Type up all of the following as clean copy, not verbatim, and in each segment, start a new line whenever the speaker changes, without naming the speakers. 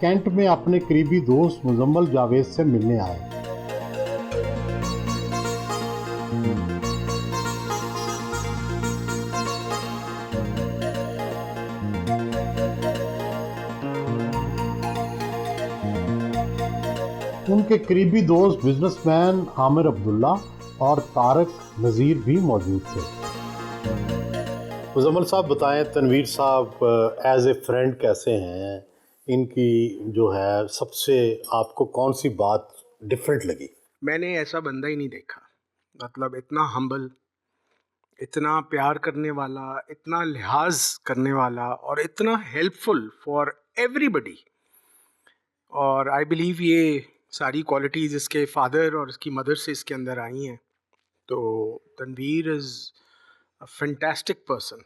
Cantt में अपने करीबी दोस्त मुजम्मल जावेद से मिलने आए। उनके करीबी दोस्त बिजनेसमैन आमिर अब्दुल्ला और तारक नज़ीर भी मौजूद थे। मुजम्मल साहब बताएं, तनवीर साहब एज ए फ्रेंड कैसे हैं? इनकी जो है सबसे आपको कौन सी बात डिफरेंट लगी?
मैंने ऐसा बंदा ही नहीं देखा, मतलब इतना हम्बल, इतना प्यार करने वाला, इतना लिहाज करने वाला और इतना हेल्पफुल फॉर एवरीबडी। और आई बिलीव ये सारी क्वालिटीज़ इसके फादर और इसकी मदर से इसके अंदर आई हैं। तो Tanveer is a fantastic person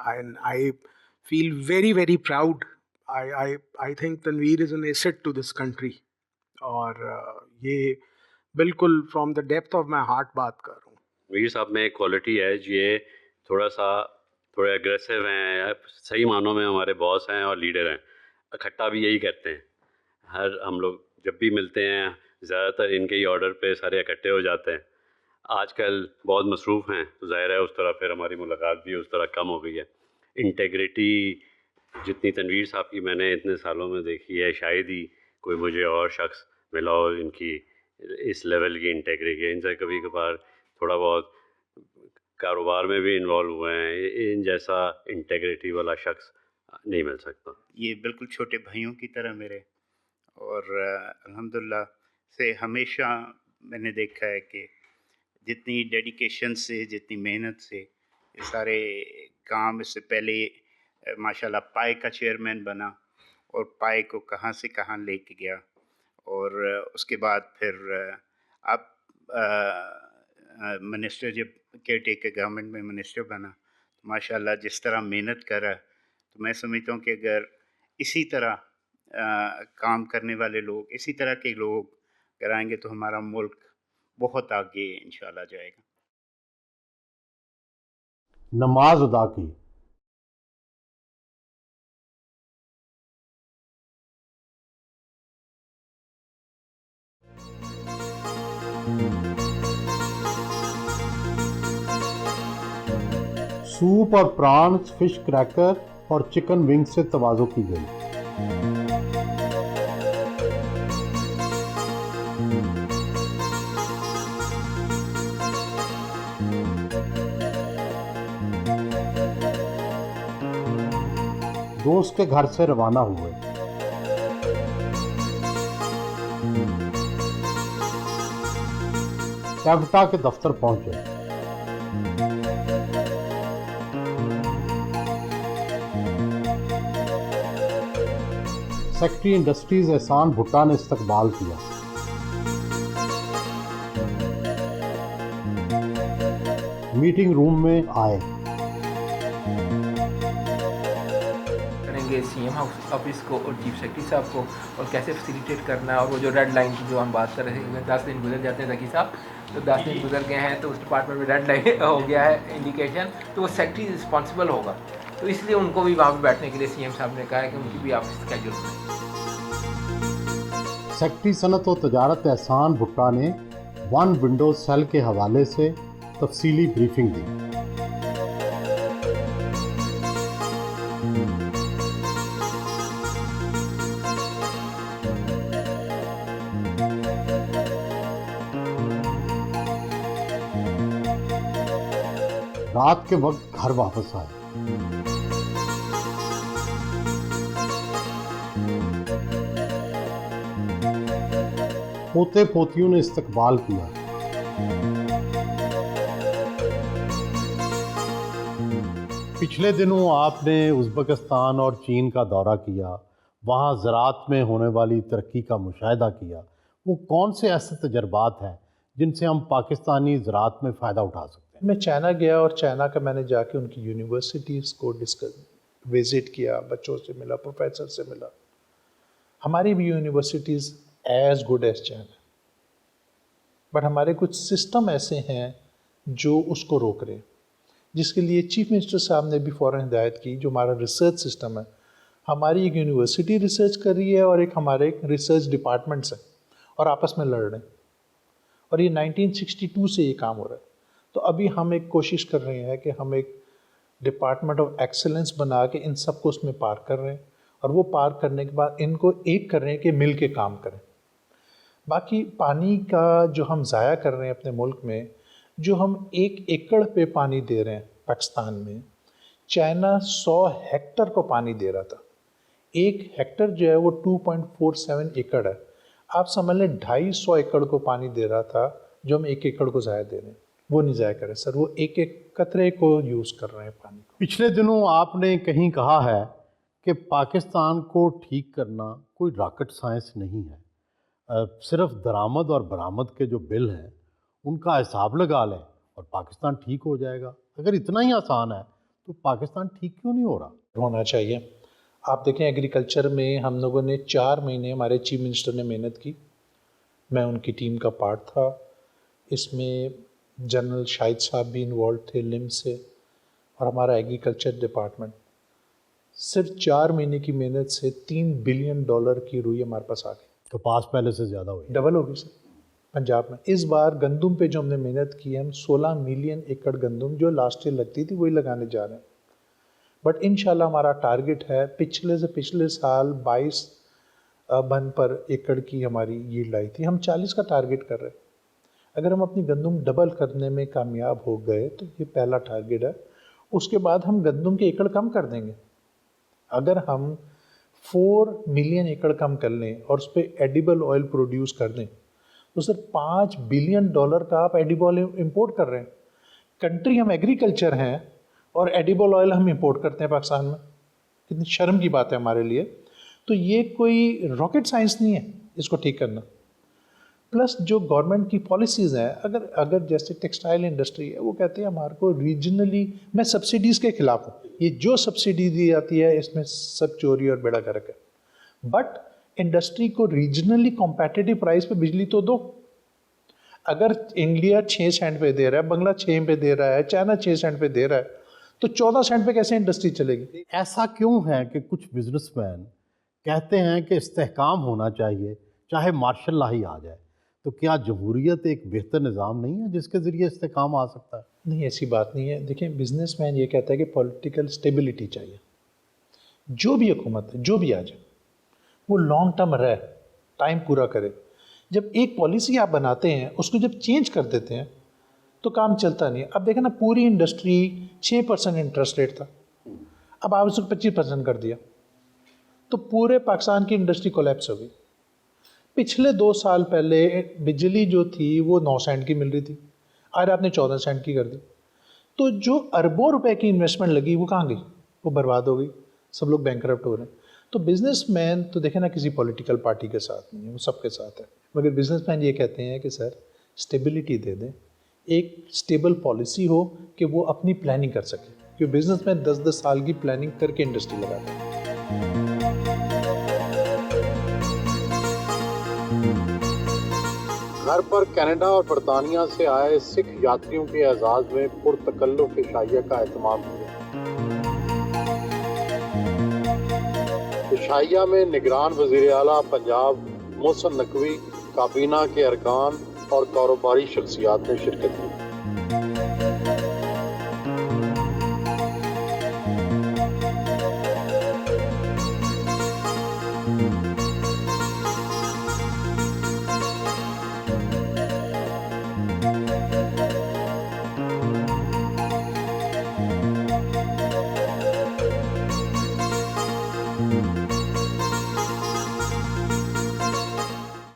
and I feel very very proud. I think Tanveer is an asset to this country. और ये बिल्कुल from the depth of my heart बात कर रहा हूँ।
वीर साहब में एक क्वालिटी है, ये थोड़े एग्रेसिव हैं, या सही मानों में हमारे बॉस हैं और लीडर हैं। इकट्ठा भी यही करते हैं। हम लोग जब भी मिलते हैं ज़्यादातर इनके ही ऑर्डर पे सारे इकट्ठे हो जाते हैं। आजकल बहुत मसरूफ़ हैं तो ज़ाहिर है उस तरह फिर हमारी मुलाकात भी उस तरह कम हो गई है। इंटेग्रिटी जितनी तनवीर साहब की मैंने इतने सालों में देखी है, शायद ही कोई मुझे और शख्स मिला हो इनकी इस लेवल की इंटेग्रिटी। इनसे कभी कभार थोड़ा बहुत कारोबार में भी इन्वॉल्व हुए हैं, इन जैसा इंटेग्रिटी वाला शख्स नहीं मिल सकता।
ये बिल्कुल छोटे भाइयों की तरह मेरे, और अल्हम्दुलिल्लाह से हमेशा मैंने देखा है कि जितनी डेडिकेशन से, जितनी मेहनत से ये सारे काम, इससे पहले माशाल्लाह पाए का चेयरमैन बना और पाए को कहाँ से कहाँ लेके गया, और उसके बाद फिर अब मिनिस्टर, जब केयर टेकर गवर्नमेंट में मिनिस्टर बना, तो माशाल्लाह जिस तरह मेहनत कर रहा है, तो मैं समझता हूँ कि अगर इसी तरह काम करने वाले लोग, इसी तरह के लोग अगर आएंगे तो हमारा मुल्क बहुत आगे इंशाल्लाह जाएगा।
नमाज अदा की। सूप और प्रॉन्स, फिश क्रैकर और चिकन विंग से तवाज़ो की गई। दोस्त के घर से रवाना हुए। कैप्टा के दफ्तर पहुंचे। सेक्रेटरी इंडस्ट्रीज एहसान भुट्टा ने इस्तकबाल किया। मीटिंग रूम में आए।
करेंगे सीएम हाउस ऑफिस को और चीफ सेक्रेटरी साहब को, और कैसे फैसिलिटेट करना है। और वो जो रेड लाइन की जो हम बात कर रहे थे, 10 दिन गुजर जाते हैं जकी साहब, तो 10 दिन गुजर गए हैं तो उस डिपार्टमेंट में रेड लाइन हो गया है इंडिकेशन, तो वो सेक्रेटरी रिस्पॉन्सिबल होगा। तो इसलिए उनको भी वहाँ पर बैठने के लिए सीएम साहब ने कहा है कि उनकी भी आप स्केड्यूल करें।
सेक्रेटरी सनत व तजारत एहसान भुट्टा ने वन विंडो सेल के हवाले से तफसीली ब्रीफिंग दी। रात के वक्त घर वापस आए। पोते पोतियों ने इस्तकबाल किया। पिछले दिनों आपने उज़्बेकिस्तान और चीन का दौरा किया, वहाँ ज़राअत में होने वाली तरक्की का मुशाहिदा किया। वो कौन से ऐसे तजर्बात हैं जिनसे हम पाकिस्तानी ज़राअत में फ़ायदा उठा सकते हैं?
मैं चाइना गया और चाइना का मैंने जाके उनकी यूनिवर्सिटीज़ को विज़िट किया, बच्चों से मिला, प्रोफेसर से मिला। हमारी भी universities as good as China, but हमारे कुछ सिस्टम ऐसे हैं जो उसको रोक रहे हैं, जिसके लिए चीफ मिनिस्टर साहब ने भी फ़ौरन हिदायत की, जो हमारा रिसर्च सिस्टम है हमारी एक यूनिवर्सिटी रिसर्च कर रही है और एक हमारे एक रिसर्च डिपार्टमेंट्स हैं और आपस में लड़ रहे हैं, और ये 1962 से ये काम हो रहा है। तो अभी हम एक कोशिश कर रहे हैं कि हम एक डिपार्टमेंट ऑफ एक्सेलेंस बना के इन सबको उसमें पार कर रहे हैं, और वो पार करने के बाद इनको एक कर रहे हैं कि मिल के काम करें। बाकी पानी का जो हम ज़ाया कर रहे हैं अपने मुल्क में, जो हम 1 एकड़ पे पानी दे रहे हैं पाकिस्तान में, चाइना 100 हेक्टर को पानी दे रहा था। 1 हेक्टर जो है वो 2.47 एकड़ है। आप समझ लें 250 एकड़ को पानी दे रहा था, जो हम 1 एकड़ को ज़ाया दे रहे हैं। वो नहीं ज़ाया करें सर, वो एक एक कतरे को यूज़ कर रहे हैं पानी को।
पिछले दिनों आपने कहीं कहा है कि पाकिस्तान को ठीक करना कोई रॉकेट साइंस नहीं है, सिर्फ दरामद और बरामद के जो बिल हैं उनका हिसाब लगा लें और पाकिस्तान ठीक हो जाएगा। अगर इतना ही आसान है तो पाकिस्तान ठीक क्यों नहीं हो रहा?
होना चाहिए। आप देखें एग्रीकल्चर में हम लोगों ने 4 महीने, हमारे चीफ मिनिस्टर ने मेहनत की, मैं उनकी टीम का पार्ट था। इसमें जनरल शाहिद साहब भी इन्वॉल्व थे लिम से, और हमारा एग्रीकल्चर डिपार्टमेंट। सिर्फ 4 महीने की मेहनत से $3 बिलियन की रुई हमारे पास आ गई।
कपास पहले से ज़्यादा हुई,
डबल हो गई सर पंजाब में। इस बार गंदम पे जो हमने मेहनत की है, हम 16 मिलियन एकड़ गंदम जो लास्ट ईयर लगती थी वही लगाने जा रहे हैं। बट इंशाल्लाह हमारा टारगेट है, पिछले से पिछले साल 22 मन पर एकड़ की हमारी यील्ड आई थी, हम 40 का टारगेट कर रहे हैं। अगर हम अपनी गंदम डबल करने में कामयाब हो गए तो ये पहला टारगेट है। उसके बाद हम गंदम के एकड़ कम कर देंगे। अगर हम 4 मिलियन एकड़ कम कर लें और उस पर एडिबल ऑयल प्रोड्यूस कर दें तो सर $5 बिलियन का आप एडिबल इंपोर्ट कर रहे हैं। कंट्री हम एग्रीकल्चर हैं और एडिबल ऑयल हम इंपोर्ट करते हैं पाकिस्तान में, कितनी शर्म की बात है हमारे लिए। तो ये कोई रॉकेट साइंस नहीं है इसको ठीक करना। प्लस जो गवर्नमेंट की पॉलिसीज़ हैं, अगर जैसे टेक्सटाइल इंडस्ट्री है, वो कहते हैं हमारे को रीजनली, मैं सब्सिडीज़ के ख़िलाफ़ हूँ, ये जो सब्सिडी दी जाती है इसमें सब चोरी और बेड़ा गर्क है। बट इंडस्ट्री को रीजनली कॉम्पिटिटिव प्राइस पे बिजली तो दो। अगर इंडिया 6 सेंट पे दे रहा है, बंगला 6 पे दे रहा है, चाइना 6 सेंट पे दे रहा है, तो 14 सेंट पे कैसे इंडस्ट्री चलेगी?
ऐसा क्यों है कि कुछ बिजनेसमैन कहते हैं कि इस्तेहकाम होना चाहिए चाहे मार्शल लॉ ही आ जाए? तो क्या जमहूरियत एक बेहतर निज़ाम नहीं है जिसके ज़रिए इस्तेहकाम आ सकता है?
नहीं, ऐसी बात नहीं है। देखिए, बिजनेसमैन ये कहता है कि पॉलिटिकल स्टेबिलिटी चाहिए। जो भी हुकूमत है, जो भी आ जाए, वो लॉन्ग टर्म रहे, टाइम पूरा करे। जब एक पॉलिसी आप बनाते हैं, उसको जब चेंज कर देते हैं तो काम चलता नहीं है। अब देखें ना, पूरी इंडस्ट्री 6% इंटरेस्ट रेट था, अब आप उसको 25% कर दिया तो पूरे पाकिस्तान की इंडस्ट्री कोलैप्स हो गई। पिछले 2 साल पहले बिजली जो थी वो 9 सेंट की मिल रही थी, आज आपने 14 सेंट की कर दी। तो जो अरबों रुपए की इन्वेस्टमेंट लगी वो कहाँ गई? वो बर्बाद हो गई, सब लोग बैंकरप्ट हो रहे हैं। तो बिजनेसमैन तो देखें ना, किसी पॉलिटिकल पार्टी के साथ नहीं है, वो सबके साथ है। मगर बिजनेसमैन ये कहते हैं कि सर स्टेबिलिटी दे दें, एक स्टेबल पॉलिसी हो कि वो अपनी प्लानिंग कर सके, क्योंकि बिजनेसमैन 10-10 साल की प्लानिंग करके इंडस्ट्री लगाते हैं।
घर पर कनाडा और बरतानिया से आए सिख यात्रियों के एजाज में पुरतकल्लुफ इशाइया का एहतमाम किया। इशाइया में निगरान वज़ीर आला पंजाब मोहसिन नकवी, काबीना के अरकान और कारोबारी शख्सियात ने शिरकत की।